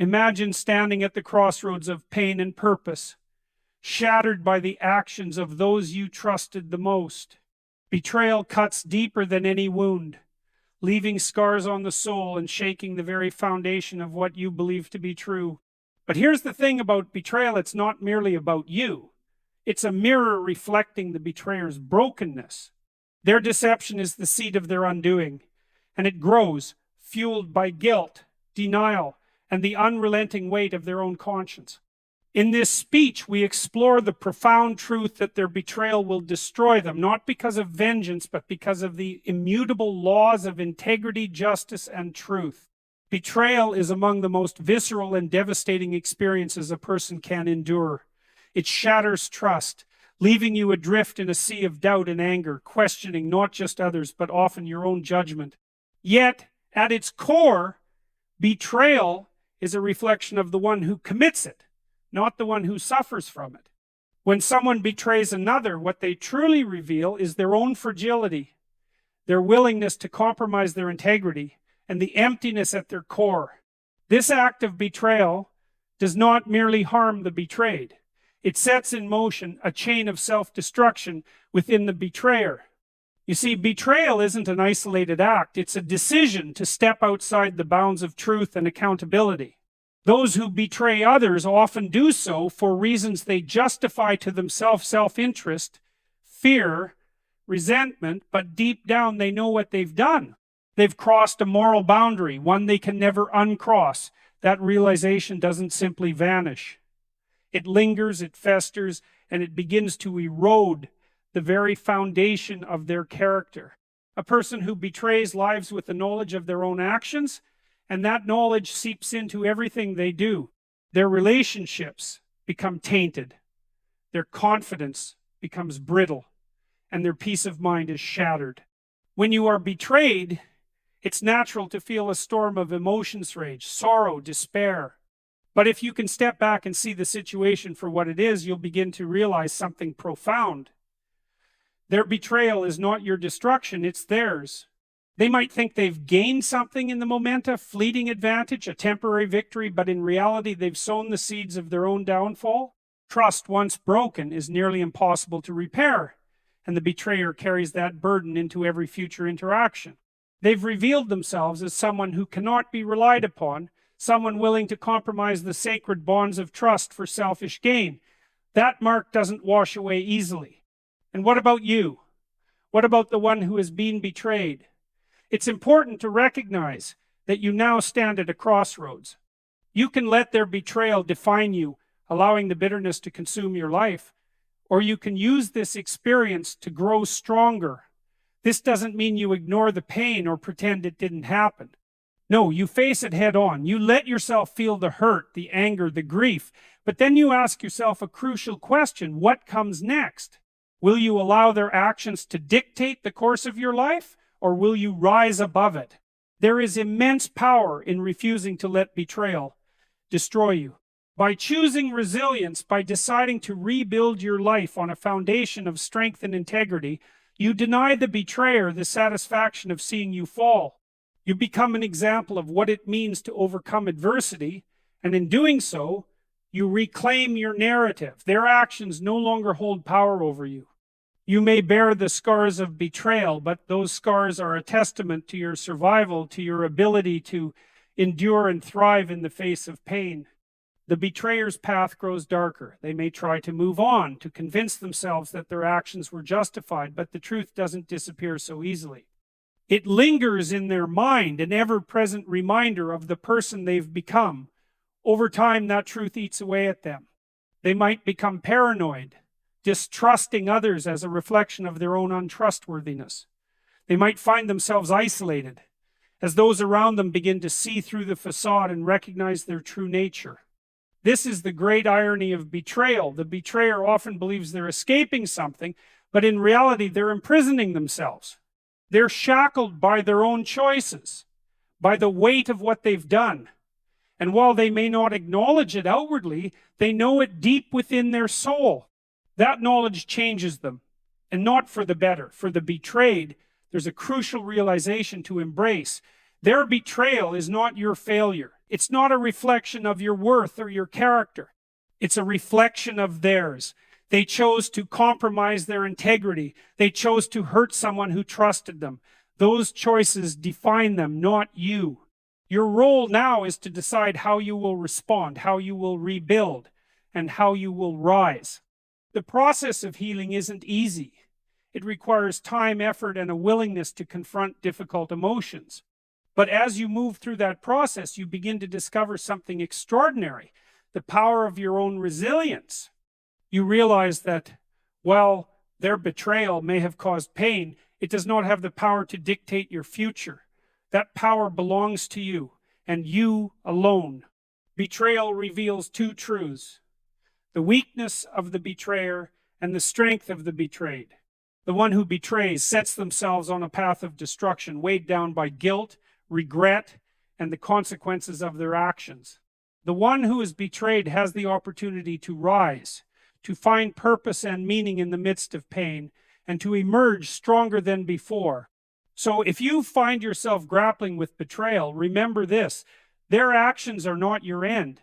Imagine standing at the crossroads of pain and purpose, shattered by the actions of those you trusted the most. Betrayal cuts deeper than any wound, leaving scars on the soul and shaking the very foundation of what you believe to be true. But here's the thing about betrayal: it's not merely about you. It's a mirror reflecting the betrayer's brokenness. Their deception is the seed of their undoing, and it grows, fueled by guilt, denial, and the unrelenting weight of their own conscience. In this speech, we explore the profound truth that their betrayal will destroy them, not because of vengeance, but because of the immutable laws of integrity, justice, and truth. Betrayal is among the most visceral and devastating experiences a person can endure. It shatters trust, leaving you adrift in a sea of doubt and anger, questioning not just others, but often your own judgment. Yet, at its core, betrayal is a reflection of the one who commits it, not the one who suffers from it. When someone betrays another, what they truly reveal is their own fragility, their willingness to compromise their integrity, and the emptiness at their core. This act of betrayal does not merely harm the betrayed. It sets in motion a chain of self-destruction within the betrayer. You see, betrayal isn't an isolated act. It's a decision to step outside the bounds of truth and accountability. Those who betray others often do so for reasons they justify to themselves: self-interest, fear, resentment, but deep down they know what they've done. They've crossed a moral boundary, one they can never uncross. That realization doesn't simply vanish. It lingers, it festers, and it begins to erode the very foundation of their character. A person who betrays lives with the knowledge of their own actions, and that knowledge seeps into everything they do. Their relationships become tainted, their confidence becomes brittle, and their peace of mind is shattered. When you are betrayed, it's natural to feel a storm of emotions rage, sorrow, despair. But if you can step back and see the situation for what it is, you'll begin to realize something profound. Their betrayal is not your destruction, it's theirs. They might think they've gained something in the moment, a fleeting advantage, a temporary victory, but in reality they've sown the seeds of their own downfall. Trust, once broken, is nearly impossible to repair, and the betrayer carries that burden into every future interaction. They've revealed themselves as someone who cannot be relied upon, someone willing to compromise the sacred bonds of trust for selfish gain. That mark doesn't wash away easily. And what about you? What about the one who has been betrayed? It's important to recognize that you now stand at a crossroads. You can let their betrayal define you, allowing the bitterness to consume your life, or you can use this experience to grow stronger. This doesn't mean you ignore the pain or pretend it didn't happen. No, you face it head on. You let yourself feel the hurt, the anger, the grief, but then you ask yourself a crucial question: what comes next? Will you allow their actions to dictate the course of your life, or will you rise above it? There is immense power in refusing to let betrayal destroy you. By choosing resilience, by deciding to rebuild your life on a foundation of strength and integrity, you deny the betrayer the satisfaction of seeing you fall. You become an example of what it means to overcome adversity, and in doing so, you reclaim your narrative. Their actions no longer hold power over you. You may bear the scars of betrayal, but those scars are a testament to your survival, to your ability to endure and thrive in the face of pain. The betrayer's path grows darker. They may try to move on, to convince themselves that their actions were justified, but the truth doesn't disappear so easily. It lingers in their mind, an ever-present reminder of the person they've become. Over time, that truth eats away at them. They might become paranoid, distrusting others as a reflection of their own untrustworthiness. They might find themselves isolated, as those around them begin to see through the facade and recognize their true nature. This is the great irony of betrayal. The betrayer often believes they're escaping something, but in reality, they're imprisoning themselves. They're shackled by their own choices, by the weight of what they've done. And while they may not acknowledge it outwardly, they know it deep within their soul. That knowledge changes them, and not for the better. For the betrayed, there's a crucial realization to embrace. Their betrayal is not your failure. It's not a reflection of your worth or your character. It's a reflection of theirs. They chose to compromise their integrity. They chose to hurt someone who trusted them. Those choices define them, not you. Your role now is to decide how you will respond, how you will rebuild, and how you will rise. The process of healing isn't easy. It requires time, effort, and a willingness to confront difficult emotions. But as you move through that process, you begin to discover something extraordinary, the power of your own resilience. You realize that while their betrayal may have caused pain, it does not have the power to dictate your future. That power belongs to you, and you alone. Betrayal reveals two truths: the weakness of the betrayer and the strength of the betrayed. The one who betrays sets themselves on a path of destruction, weighed down by guilt, regret, and the consequences of their actions. The one who is betrayed has the opportunity to rise, to find purpose and meaning in the midst of pain, and to emerge stronger than before. So if you find yourself grappling with betrayal, remember this: their actions are not your end.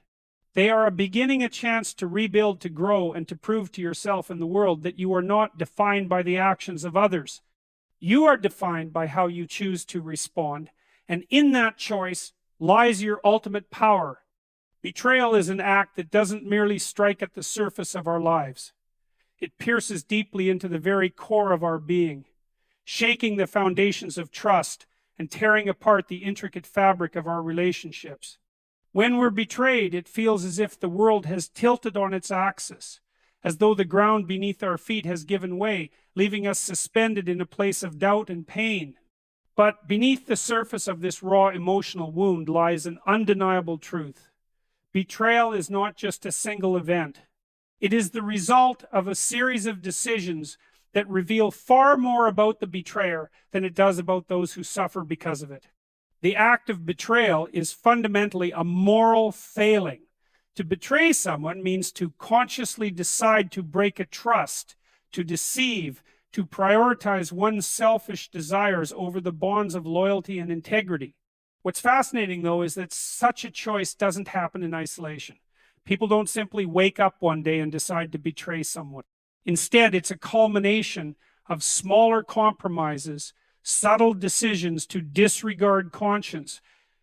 They are a beginning, a chance to rebuild, to grow, and to prove to yourself and the world that you are not defined by the actions of others. You are defined by how you choose to respond, and in that choice lies your ultimate power. Betrayal is an act that doesn't merely strike at the surface of our lives. It pierces deeply into the very core of our being, shaking the foundations of trust and tearing apart the intricate fabric of our relationships. When we're betrayed, it feels as if the world has tilted on its axis, as though the ground beneath our feet has given way, leaving us suspended in a place of doubt and pain. But beneath the surface of this raw emotional wound lies an undeniable truth. Betrayal is not just a single event. It is the result of a series of decisions that reveal far more about the betrayer than it does about those who suffer because of it. The act of betrayal is fundamentally a moral failing. To betray someone means to consciously decide to break a trust, to deceive, to prioritize one's selfish desires over the bonds of loyalty and integrity. What's fascinating, though, is that such a choice doesn't happen in isolation. People don't simply wake up one day and decide to betray someone. Instead, it's a culmination of smaller compromises, subtle decisions to disregard conscience,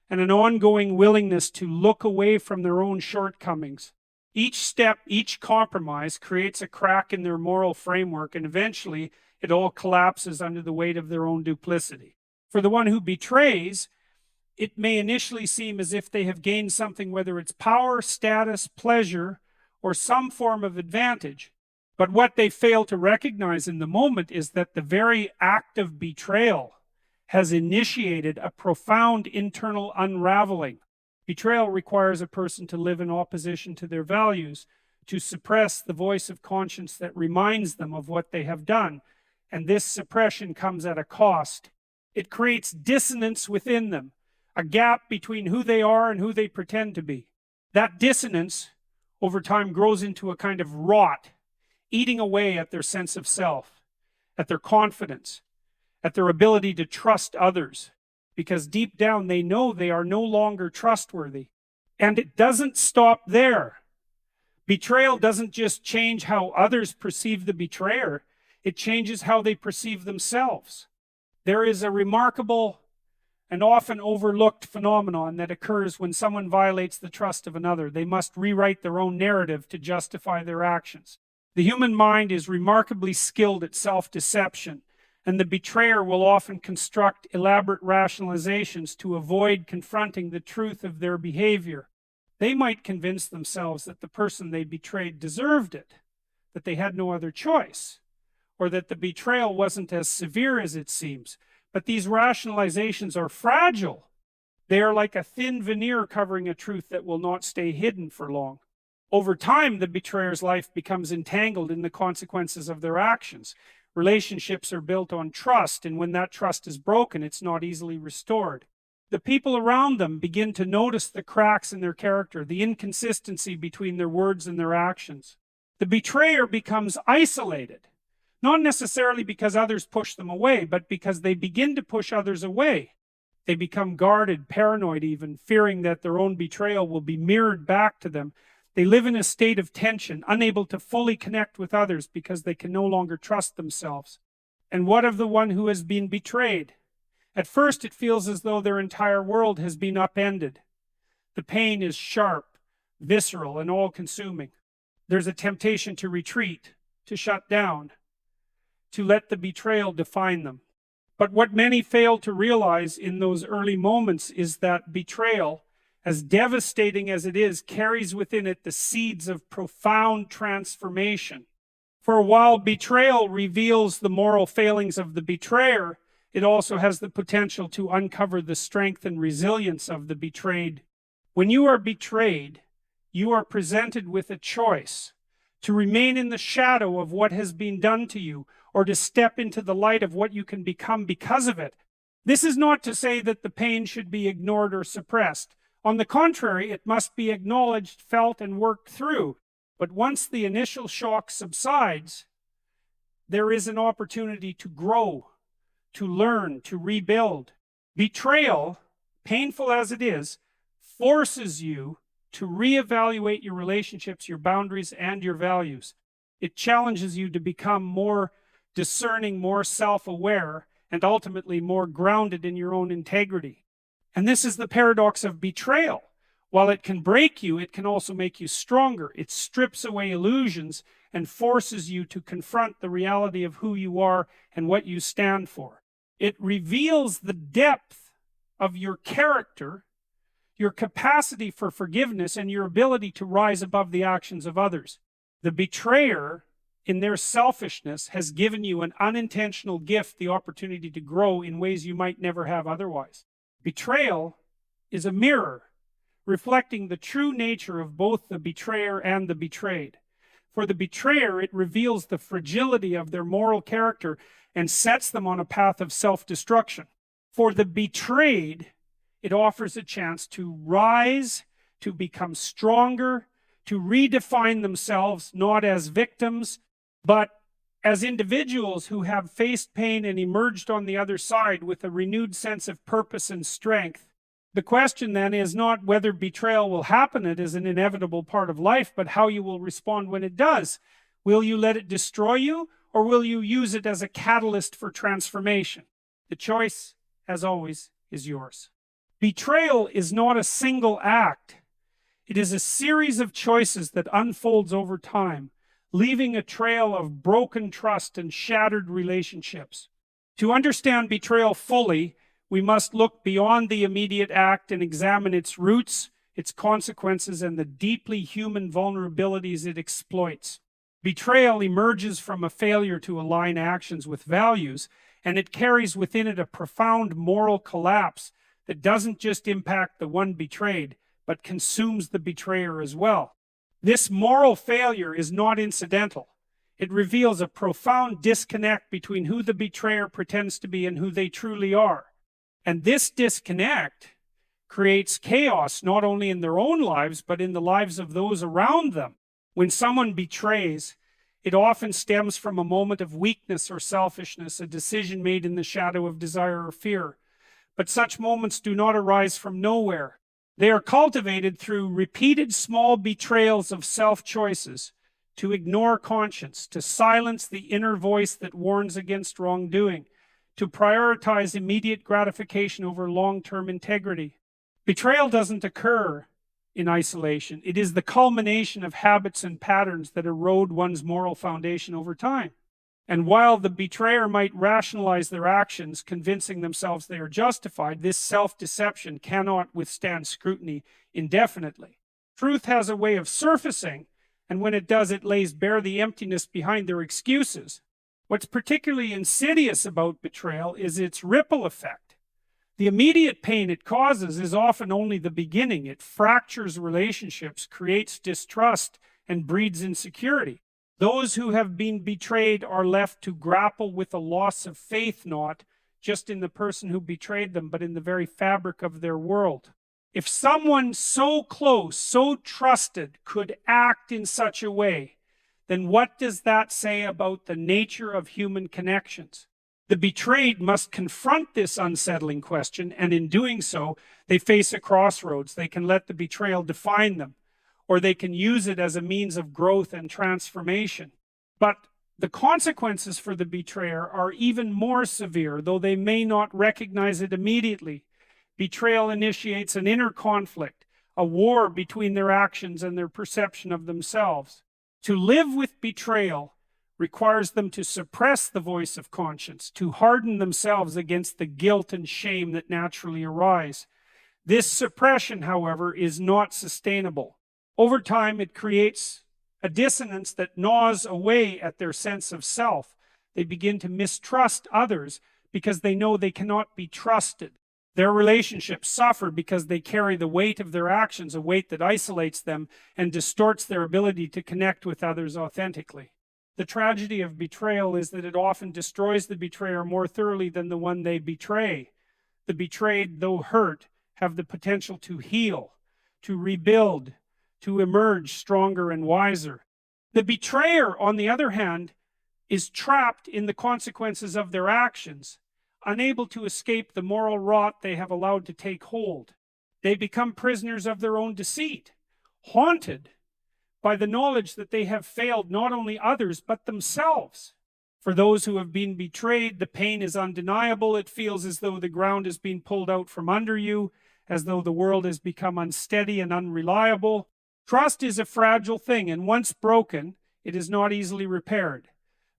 and an ongoing willingness to look away from their own shortcomings. Each step, each compromise creates a crack in their moral framework, and eventually it all collapses under the weight of their own duplicity. For the one who betrays, it may initially seem as if they have gained something, whether it's power, status, pleasure, or some form of advantage. But what they fail to recognize in the moment is that the very act of betrayal has initiated a profound internal unraveling. Betrayal requires a person to live in opposition to their values, to suppress the voice of conscience that reminds them of what they have done. And this suppression comes at a cost. It creates dissonance within them, a gap between who they are and who they pretend to be. That dissonance, over time, grows into a kind of rot, eating away at their sense of self, at their confidence, at their ability to trust others, because deep down they know they are no longer trustworthy. And it doesn't stop there. Betrayal doesn't just change how others perceive the betrayer, it changes how they perceive themselves. There is a remarkable and often overlooked phenomenon that occurs when someone violates the trust of another. They must rewrite their own narrative to justify their actions. The human mind is remarkably skilled at self-deception, and the betrayer will often construct elaborate rationalizations to avoid confronting the truth of their behavior. They might convince themselves that the person they betrayed deserved it, that they had no other choice, or that the betrayal wasn't as severe as it seems. But these rationalizations are fragile. They are like a thin veneer covering a truth that will not stay hidden for long. Over time, the betrayer's life becomes entangled in the consequences of their actions. Relationships are built on trust, and when that trust is broken, it's not easily restored. The people around them begin to notice the cracks in their character, the inconsistency between their words and their actions. The betrayer becomes isolated, not necessarily because others push them away, but because they begin to push others away. They become guarded, paranoid even, fearing that their own betrayal will be mirrored back to them. They live in a state of tension, unable to fully connect with others because they can no longer trust themselves. And what of the one who has been betrayed? At first, it feels as though their entire world has been upended. The pain is sharp, visceral, and all-consuming. There's a temptation to retreat, to shut down, to let the betrayal define them. But what many fail to realize in those early moments is that betrayal, as devastating as it is, carries within it the seeds of profound transformation. For while betrayal reveals the moral failings of the betrayer, it also has the potential to uncover the strength and resilience of the betrayed. When you are betrayed, you are presented with a choice: to remain in the shadow of what has been done to you, or to step into the light of what you can become because of it. This is not to say that the pain should be ignored or suppressed. On the contrary, it must be acknowledged, felt, and worked through. But once the initial shock subsides, there is an opportunity to grow, to learn, to rebuild. Betrayal, painful as it is, forces you to reevaluate your relationships, your boundaries, and your values. It challenges you to become more discerning, more self-aware, and ultimately more grounded in your own integrity. And this is the paradox of betrayal. While it can break you, it can also make you stronger. It strips away illusions and forces you to confront the reality of who you are and what you stand for. It reveals the depth of your character, your capacity for forgiveness, and your ability to rise above the actions of others. The betrayer, in their selfishness, has given you an unintentional gift, the opportunity to grow in ways you might never have otherwise. Betrayal is a mirror, reflecting the true nature of both the betrayer and the betrayed. For the betrayer, it reveals the fragility of their moral character and sets them on a path of self-destruction. For the betrayed, it offers a chance to rise, to become stronger, to redefine themselves not as victims, but as individuals who have faced pain and emerged on the other side with a renewed sense of purpose and strength. The question then is not whether betrayal will happen, it is an inevitable part of life, but how you will respond when it does. Will you let it destroy you, or will you use it as a catalyst for transformation? The choice, as always, is yours. Betrayal is not a single act. It is a series of choices that unfolds over time, leaving a trail of broken trust and shattered relationships. To understand betrayal fully, we must look beyond the immediate act and examine its roots, its consequences, and the deeply human vulnerabilities it exploits. Betrayal emerges from a failure to align actions with values, and it carries within it a profound moral collapse that doesn't just impact the one betrayed, but consumes the betrayer as well. This moral failure is not incidental. It reveals a profound disconnect between who the betrayer pretends to be and who they truly are. And this disconnect creates chaos not only in their own lives, but in the lives of those around them. When someone betrays, it often stems from a moment of weakness or selfishness, a decision made in the shadow of desire or fear. But such moments do not arise from nowhere. They are cultivated through repeated small betrayals of self-choices, to ignore conscience, to silence the inner voice that warns against wrongdoing, to prioritize immediate gratification over long-term integrity. Betrayal doesn't occur in isolation. It is the culmination of habits and patterns that erode one's moral foundation over time. And while the betrayer might rationalize their actions, convincing themselves they are justified, this self-deception cannot withstand scrutiny indefinitely. Truth has a way of surfacing, and when it does, it lays bare the emptiness behind their excuses. What's particularly insidious about betrayal is its ripple effect. The immediate pain it causes is often only the beginning. It fractures relationships, creates distrust, and breeds insecurity. Those who have been betrayed are left to grapple with a loss of faith, not just in the person who betrayed them, but in the very fabric of their world. If someone so close, so trusted, could act in such a way, then what does that say about the nature of human connections? The betrayed must confront this unsettling question, and in doing so, they face a crossroads. They can let the betrayal define them, or they can use it as a means of growth and transformation. But the consequences for the betrayer are even more severe, though they may not recognize it immediately. Betrayal initiates an inner conflict, a war between their actions and their perception of themselves. To live with betrayal requires them to suppress the voice of conscience, to harden themselves against the guilt and shame that naturally arise. This suppression, however, is not sustainable. Over time, it creates a dissonance that gnaws away at their sense of self. They begin to mistrust others because they know they cannot be trusted. Their relationships suffer because they carry the weight of their actions, a weight that isolates them and distorts their ability to connect with others authentically. The tragedy of betrayal is that it often destroys the betrayer more thoroughly than the one they betray. The betrayed, though hurt, have the potential to heal, to rebuild, to emerge stronger and wiser. The betrayer, on the other hand, is trapped in the consequences of their actions, unable to escape the moral rot they have allowed to take hold. They become prisoners of their own deceit, haunted by the knowledge that they have failed not only others, but themselves. For those who have been betrayed, the pain is undeniable. It feels as though the ground is being pulled out from under you, as though the world has become unsteady and unreliable. Trust is a fragile thing, and once broken, it is not easily repaired.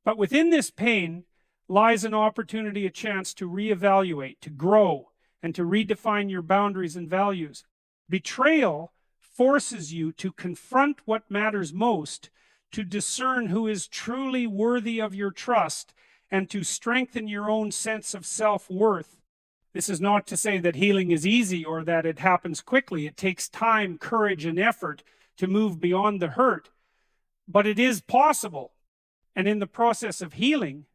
But within this pain lies an opportunity, a chance to reevaluate, to grow, and to redefine your boundaries and values. Betrayal forces you to confront what matters most, to discern who is truly worthy of your trust, and to strengthen your own sense of self-worth. This is not to say that healing is easy or that it happens quickly. It takes time, courage, and effort to move beyond the hurt. But it is possible. And in the process of healing,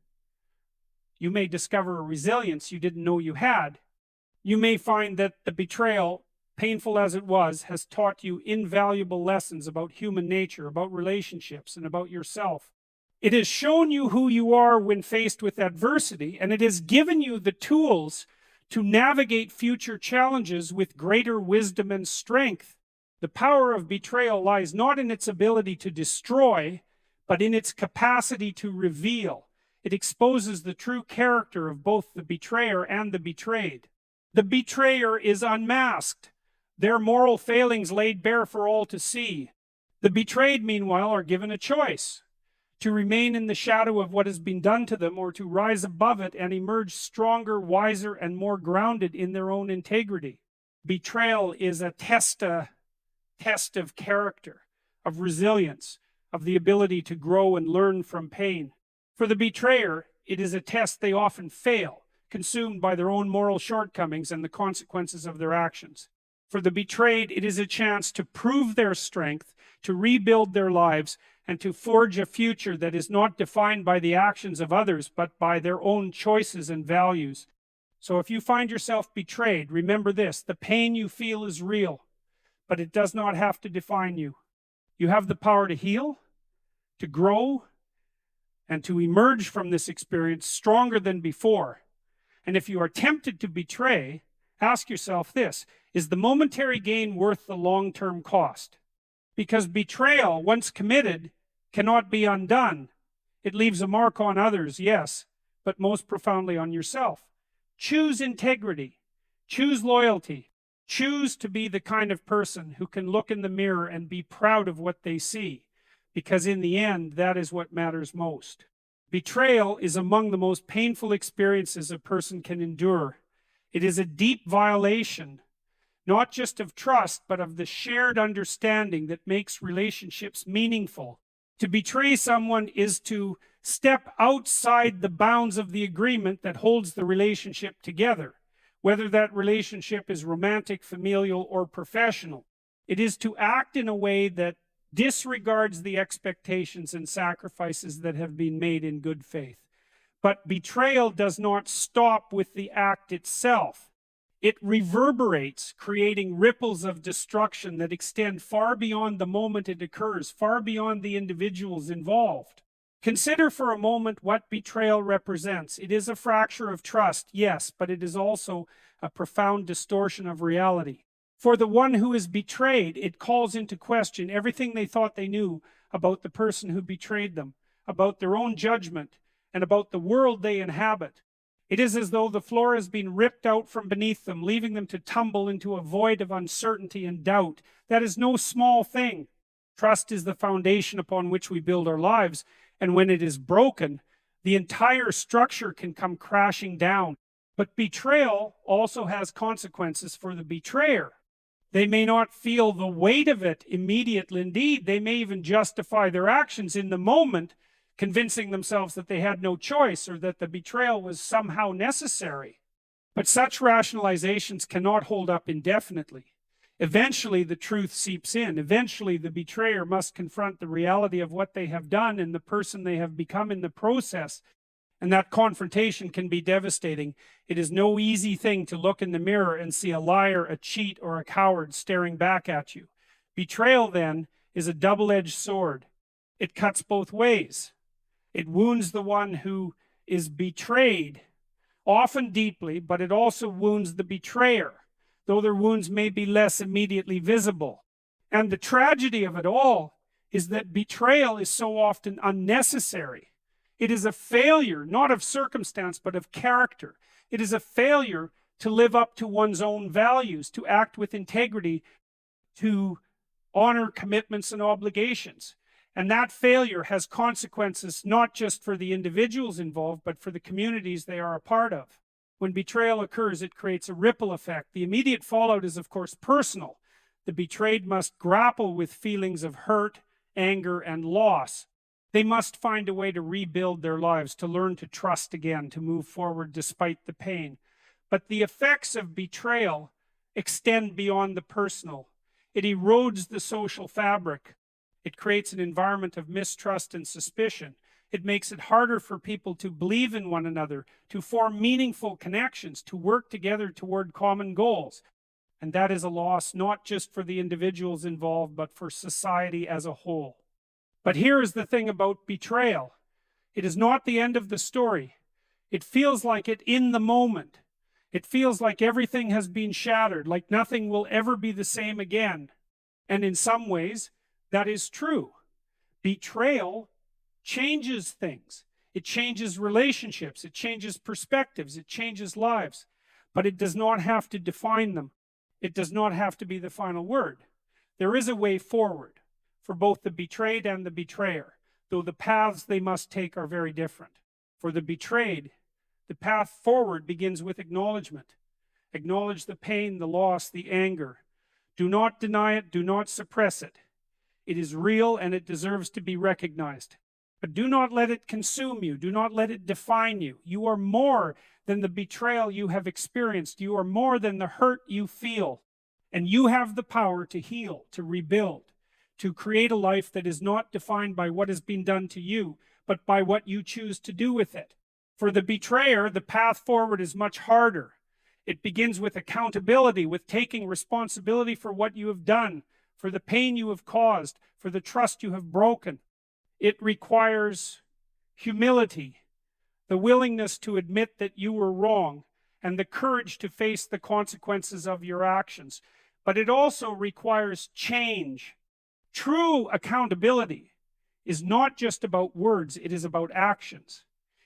you may discover a resilience you didn't know you had. You may find that the betrayal, painful as it was, has taught you invaluable lessons about human nature, about relationships, and about yourself. It has shown you who you are when faced with adversity, and it has given you the tools to navigate future challenges with greater wisdom and strength. The power of betrayal lies not in its ability to destroy, but in its capacity to reveal. It exposes the true character of both the betrayer and the betrayed. The betrayer is unmasked, their moral failings laid bare for all to see. The betrayed, meanwhile, are given a choice: to remain in the shadow of what has been done to them, or to rise above it and emerge stronger, wiser, and more grounded in their own integrity. Betrayal is a test of character, of resilience, of the ability to grow and learn from pain. For the betrayer, it is a test they often fail, consumed by their own moral shortcomings and the consequences of their actions. For the betrayed, it is a chance to prove their strength, to rebuild their lives, and to forge a future that is not defined by the actions of others, but by their own choices and values. So if you find yourself betrayed, remember this: the pain you feel is real, but it does not have to define you. You have the power to heal, to grow, and to emerge from this experience stronger than before. And if you are tempted to betray, ask yourself this: is the momentary gain worth the long-term cost? Because betrayal, once committed, cannot be undone. It leaves a mark on others, yes, but most profoundly on yourself. Choose integrity. Choose loyalty. Choose to be the kind of person who can look in the mirror and be proud of what they see, because in the end, that is what matters most. Betrayal is among the most painful experiences a person can endure. It is a deep violation, not just of trust, but of the shared understanding that makes relationships meaningful. To betray someone is to step outside the bounds of the agreement that holds the relationship together, whether that relationship is romantic, familial, or professional. It is to act in a way that disregards the expectations and sacrifices that have been made in good faith. But betrayal does not stop with the act itself. It reverberates, creating ripples of destruction that extend far beyond the moment it occurs, far beyond the individuals involved. Consider for a moment what betrayal represents. It is a fracture of trust, yes, but it is also a profound distortion of reality. For the one who is betrayed, it calls into question everything they thought they knew about the person who betrayed them, about their own judgment, and about the world they inhabit. It is as though the floor has been ripped out from beneath them, leaving them to tumble into a void of uncertainty and doubt. That is no small thing. Trust is the foundation upon which we build our lives, and when it is broken, the entire structure can come crashing down. But betrayal also has consequences for the betrayer. They may not feel the weight of it immediately. Indeed, they may even justify their actions in the moment, convincing themselves that they had no choice or that the betrayal was somehow necessary. But such rationalizations cannot hold up indefinitely. Eventually, the truth seeps in. Eventually, the betrayer must confront the reality of what they have done and the person they have become in the process. And that confrontation can be devastating. It is no easy thing to look in the mirror and see a liar, a cheat, or a coward staring back at you. Betrayal, then, is a double-edged sword. It cuts both ways. It wounds the one who is betrayed, often deeply, but it also wounds the betrayer, though their wounds may be less immediately visible. And the tragedy of it all is that betrayal is so often unnecessary. It is a failure, not of circumstance, but of character. It is a failure to live up to one's own values, to act with integrity, to honor commitments and obligations. And that failure has consequences not just for the individuals involved, but for the communities they are a part of. When betrayal occurs, it creates a ripple effect. The immediate fallout is, of course, personal. The betrayed must grapple with feelings of hurt, anger, and loss. They must find a way to rebuild their lives, to learn to trust again, to move forward despite the pain. But the effects of betrayal extend beyond the personal. It erodes the social fabric. It creates an environment of mistrust and suspicion. It makes it harder for people to believe in one another, to form meaningful connections, to work together toward common goals. And that is a loss not just for the individuals involved, but for society as a whole. But here is the thing about betrayal. It is not the end of the story. It feels like it in the moment. It feels like everything has been shattered, like nothing will ever be the same again. And in some ways, that is true. Betrayal changes things. It changes relationships. It changes perspectives. It changes lives. But it does not have to define them. It does not have to be the final word. There is a way forward for both the betrayed and the betrayer, though the paths they must take are very different. For the betrayed, the path forward begins with acknowledgement. Acknowledge the pain, the loss, the anger. Do not deny it. Do not suppress it. It is real and it deserves to be recognized. But do not let it consume you. Do not let it define you. You are more than the betrayal you have experienced. You are more than the hurt you feel. And you have the power to heal, to rebuild, to create a life that is not defined by what has been done to you, but by what you choose to do with it. For the betrayer, the path forward is much harder. It begins with accountability, with taking responsibility for what you have done, for the pain you have caused, for the trust you have broken. It requires humility, the willingness to admit that you were wrong, and the courage to face the consequences of your actions. But it also requires change. True accountability is not just about words, it is about actions.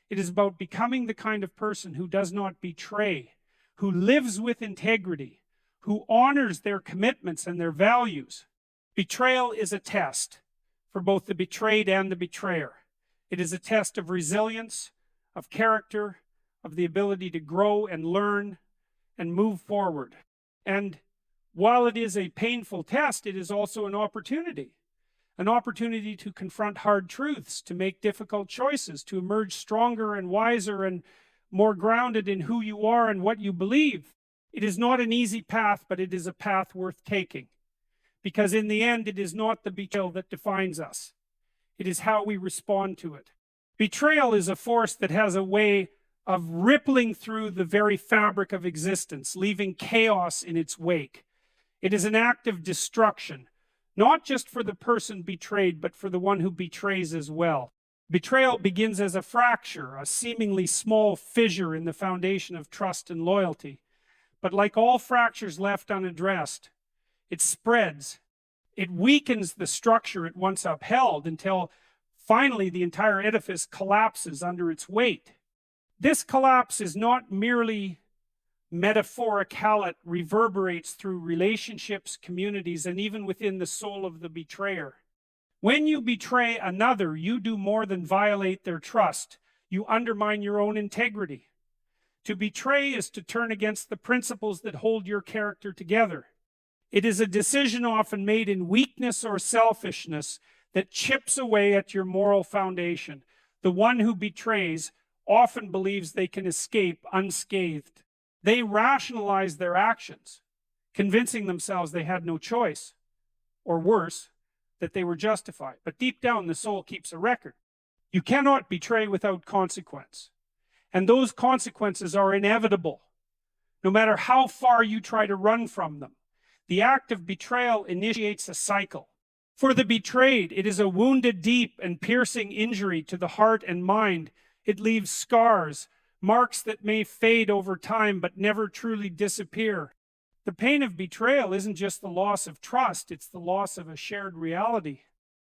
It is about becoming the kind of person who does not betray, who lives with integrity, who honors their commitments and their values. Betrayal is a test for both the betrayed and the betrayer. It is a test of resilience, of character, of the ability to grow and learn and move forward. And while it is a painful test, it is also an opportunity to confront hard truths, to make difficult choices, to emerge stronger and wiser and more grounded in who you are and what you believe. It is not an easy path, but it is a path worth taking. Because in the end, it is not the betrayal that defines us. It is how we respond to it. Betrayal is a force that has a way of rippling through the very fabric of existence, leaving chaos in its wake. It is an act of destruction, not just for the person betrayed, but for the one who betrays as well. Betrayal begins as a fracture, a seemingly small fissure in the foundation of trust and loyalty. But like all fractures left unaddressed, it spreads. It weakens the structure it once upheld until finally the entire edifice collapses under its weight. This collapse is not merely metaphorical, it reverberates through relationships, communities, and even within the soul of the betrayer. When you betray another, you do more than violate their trust. You undermine your own integrity. To betray is to turn against the principles that hold your character together. It is a decision often made in weakness or selfishness that chips away at your moral foundation. The one who betrays often believes they can escape unscathed. They rationalize their actions, convincing themselves they had no choice, or worse, that they were justified. But deep down, the soul keeps a record. You cannot betray without consequence. And those consequences are inevitable, no matter how far you try to run from them. The act of betrayal initiates a cycle. For the betrayed, it is a wounded, deep, and piercing injury to the heart and mind. It leaves scars, marks that may fade over time but never truly disappear. The pain of betrayal isn't just the loss of trust, it's the loss of a shared reality.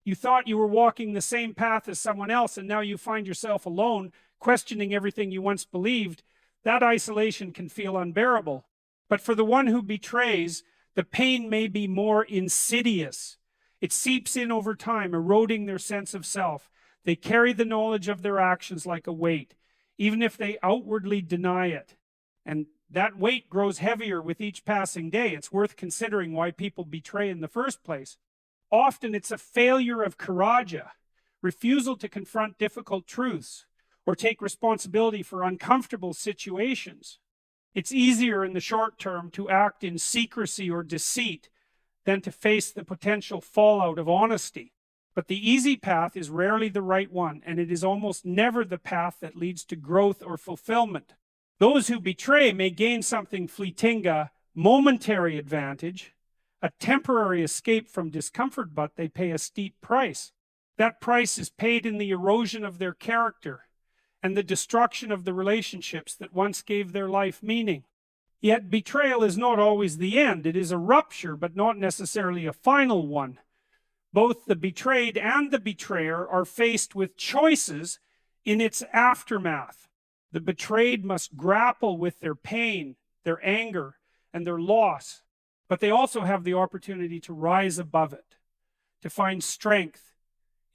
You thought you were walking the same path as someone else, and now you find yourself alone, questioning everything you once believed. That isolation can feel unbearable. But for the one who betrays, the pain may be more insidious. It seeps in over time, eroding their sense of self. They carry the knowledge of their actions like a weight, even if they outwardly deny it. And that weight grows heavier with each passing day. It's worth considering why people betray in the first place. Often it's a failure of courage, refusal to confront difficult truths, or take responsibility for uncomfortable situations. It's easier in the short term to act in secrecy or deceit than to face the potential fallout of honesty. But the easy path is rarely the right one, and it is almost never the path that leads to growth or fulfillment. Those who betray may gain something fleeting, a momentary advantage, a temporary escape from discomfort, but they pay a steep price. That price is paid in the erosion of their character and the destruction of the relationships that once gave their life meaning. Yet betrayal is not always the end. It is a rupture, but not necessarily a final one. Both the betrayed and the betrayer are faced with choices in its aftermath. The betrayed must grapple with their pain, their anger, and their loss, but they also have the opportunity to rise above it, to find strength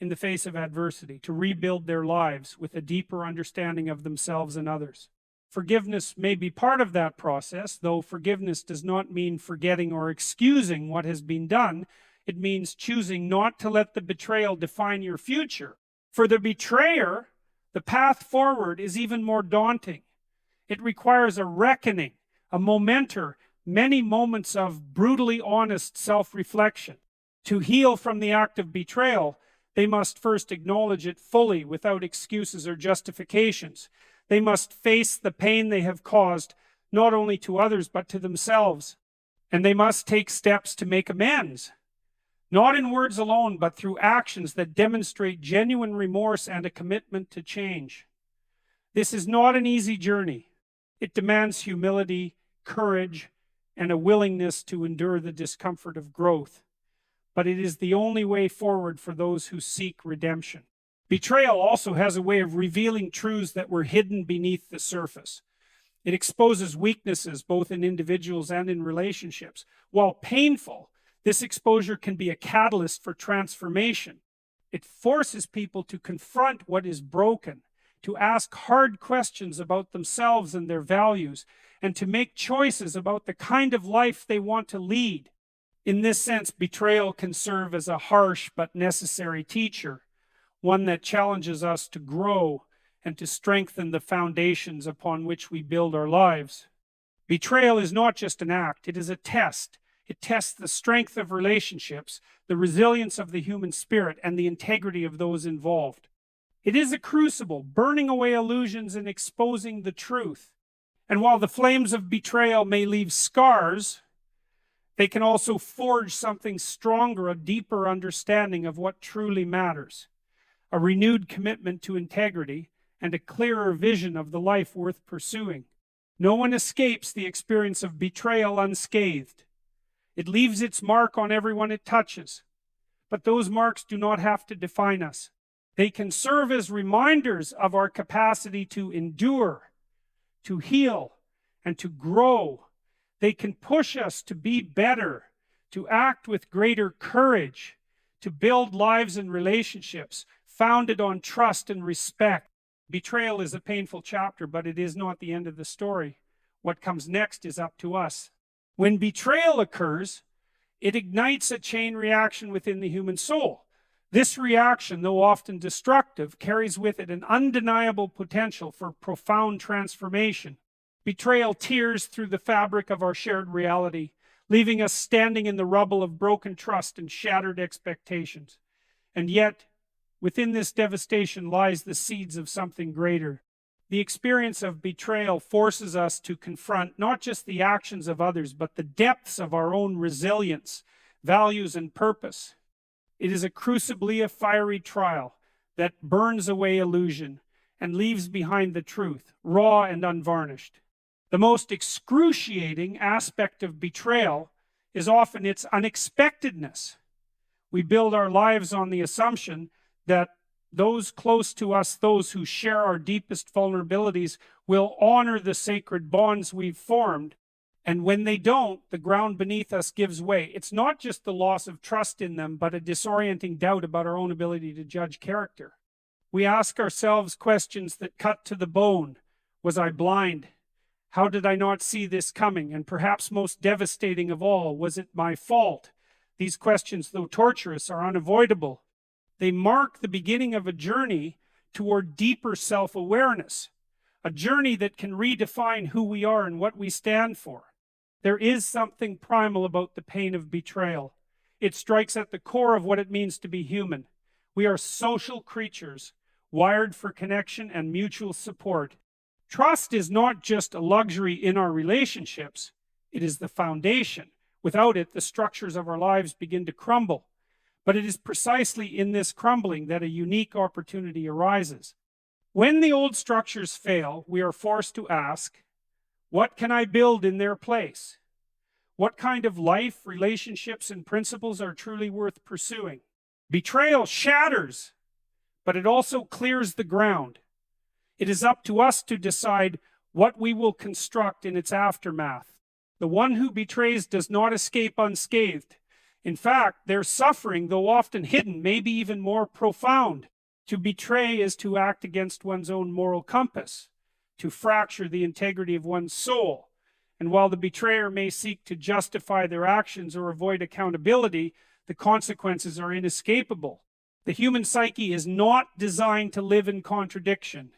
in the face of adversity, to rebuild their lives with a deeper understanding of themselves and others. Forgiveness may be part of that process, though forgiveness does not mean forgetting or excusing what has been done. It means choosing not to let the betrayal define your future. For the betrayer, the path forward is even more daunting. It requires a reckoning, a momenter, many moments of brutally honest self-reflection. To heal from the act of betrayal, they must first acknowledge it fully without excuses or justifications. They must face the pain they have caused, not only to others but to themselves. And they must take steps to make amends, not in words alone, but through actions that demonstrate genuine remorse and a commitment to change. This is not an easy journey. It demands humility, courage, and a willingness to endure the discomfort of growth. But it is the only way forward for those who seek redemption. Betrayal also has a way of revealing truths that were hidden beneath the surface. It exposes weaknesses both in individuals and in relationships. While painful, this exposure can be a catalyst for transformation. It forces people to confront what is broken, to ask hard questions about themselves and their values, and to make choices about the kind of life they want to lead. In this sense, betrayal can serve as a harsh but necessary teacher, one that challenges us to grow and to strengthen the foundations upon which we build our lives. Betrayal is not just an act, it is a test. It tests the strength of relationships, the resilience of the human spirit, and the integrity of those involved. It is a crucible, burning away illusions and exposing the truth. And while the flames of betrayal may leave scars, they can also forge something stronger, a deeper understanding of what truly matters. a renewed commitment to integrity, and a clearer vision of the life worth pursuing. No one escapes the experience of betrayal unscathed. It leaves its mark on everyone it touches. But those marks do not have to define us. They can serve as reminders of our capacity to endure, to heal, and to grow. They can push us to be better, to act with greater courage, to build lives and relationships founded on trust and respect. Betrayal is a painful chapter, but it is not the end of the story. What comes next is up to us. When betrayal occurs, it ignites a chain reaction within the human soul. This reaction, though often destructive, carries with it an undeniable potential for profound transformation. Betrayal tears through the fabric of our shared reality, leaving us standing in the rubble of broken trust and shattered expectations. And yet, within this devastation lies the seeds of something greater. The experience of betrayal forces us to confront not just the actions of others, but the depths of our own resilience, values, and purpose. It is a crucible of fiery trial that burns away illusion and leaves behind the truth, raw and unvarnished. The most excruciating aspect of betrayal is often its unexpectedness. We build our lives on the assumption that those close to us, those who share our deepest vulnerabilities, will honor the sacred bonds we've formed. And when they don't, the ground beneath us gives way. It's not just the loss of trust in them, but a disorienting doubt about our own ability to judge character. We ask ourselves questions that cut to the bone. Was I blind? How did I not see this coming? And perhaps most devastating of all, was it my fault? These questions, though torturous, are unavoidable. They mark the beginning of a journey toward deeper self-awareness, a journey that can redefine who we are and what we stand for. There is something primal about the pain of betrayal. It strikes at the core of what it means to be human. We are social creatures, wired for connection and mutual support. Trust is not just a luxury in our relationships, it is the foundation. Without it, the structures of our lives begin to crumble. But it is precisely in this crumbling that a unique opportunity arises. When the old structures fail, we are forced to ask, what can I build in their place? What kind of life, relationships, and principles are truly worth pursuing? Betrayal shatters, but it also clears the ground. It is up to us to decide what we will construct in its aftermath. The one who betrays does not escape unscathed. In fact, their suffering, though often hidden, may be even more profound. To betray is to act against one's own moral compass, to fracture the integrity of one's soul. And while the betrayer may seek to justify their actions or avoid accountability, the consequences are inescapable. The human psyche is not designed to live in contradiction.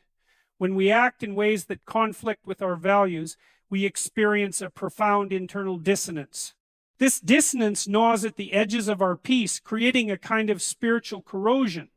When we act in ways that conflict with our values, we experience a profound internal dissonance. This dissonance gnaws at the edges of our peace, creating a kind of spiritual corrosion.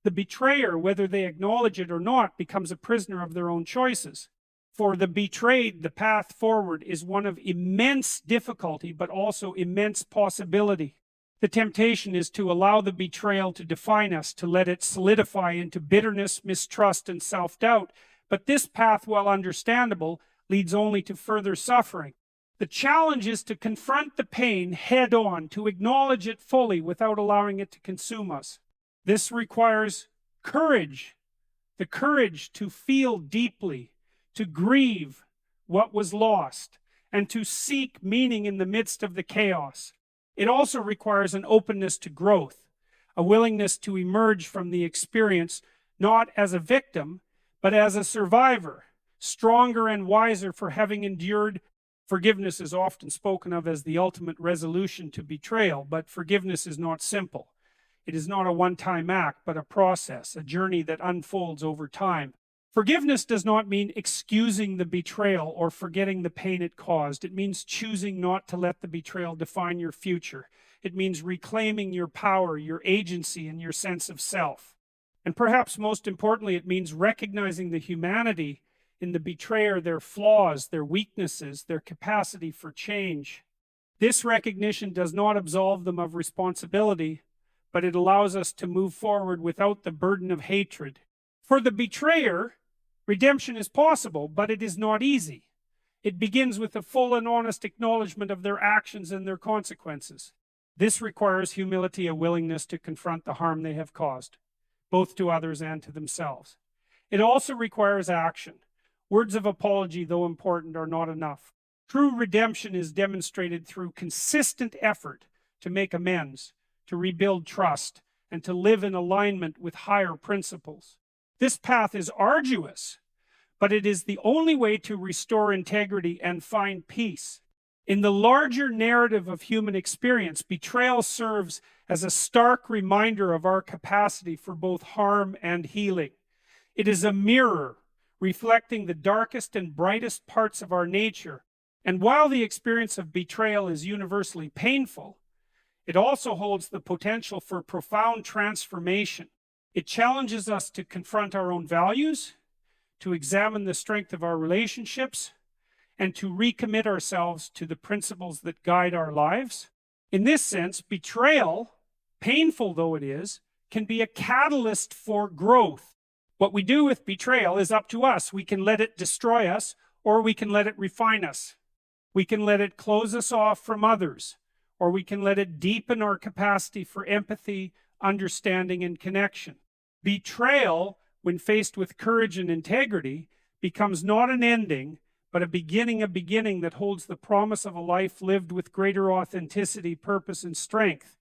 The betrayer, whether they acknowledge it or not, becomes a prisoner of their own choices. For the betrayed, the path forward is one of immense difficulty, but also immense possibility. The temptation is to allow the betrayal to define us, to let it solidify into bitterness, mistrust, and self-doubt. But this path, while understandable, leads only to further suffering. The challenge is to confront the pain head on, to acknowledge it fully without allowing it to consume us. This requires courage, the courage to feel deeply, to grieve what was lost, and to seek meaning in the midst of the chaos. It also requires an openness to growth, a willingness to emerge from the experience not as a victim, but as a survivor, stronger and wiser for having endured. Forgiveness is often spoken of as the ultimate resolution to betrayal, but forgiveness is not simple. It is not a one-time act, but a process, a journey that unfolds over time. Forgiveness does not mean excusing the betrayal or forgetting the pain it caused. It means choosing not to let the betrayal define your future. It means reclaiming your power, your agency, and your sense of self. And perhaps most importantly, it means recognizing the humanity in the betrayer, their flaws, their weaknesses, their capacity for change. This recognition does not absolve them of responsibility, but it allows us to move forward without the burden of hatred. For the betrayer, redemption is possible, but it is not easy. It begins with a full and honest acknowledgement of their actions and their consequences. This requires humility, a willingness to confront the harm they have caused, both to others and to themselves. It also requires action. Words of apology, though important, are not enough. True redemption is demonstrated through consistent effort to make amends, to rebuild trust, and to live in alignment with higher principles. This path is arduous, but it is the only way to restore integrity and find peace. In the larger narrative of human experience, betrayal serves as a stark reminder of our capacity for both harm and healing. It is a mirror reflecting the darkest and brightest parts of our nature. And while the experience of betrayal is universally painful, it also holds the potential for profound transformation. It challenges us to confront our own values, to examine the strength of our relationships, and to recommit ourselves to the principles that guide our lives. In this sense, betrayal, painful though it is, can be a catalyst for growth. What we do with betrayal is up to us. We can let it destroy us, or we can let it refine us. We can let it close us off from others, or we can let it deepen our capacity for empathy, understanding, and connection. Betrayal, when faced with courage and integrity, becomes not an ending, but a beginning that holds the promise of a life lived with greater authenticity, purpose, and strength.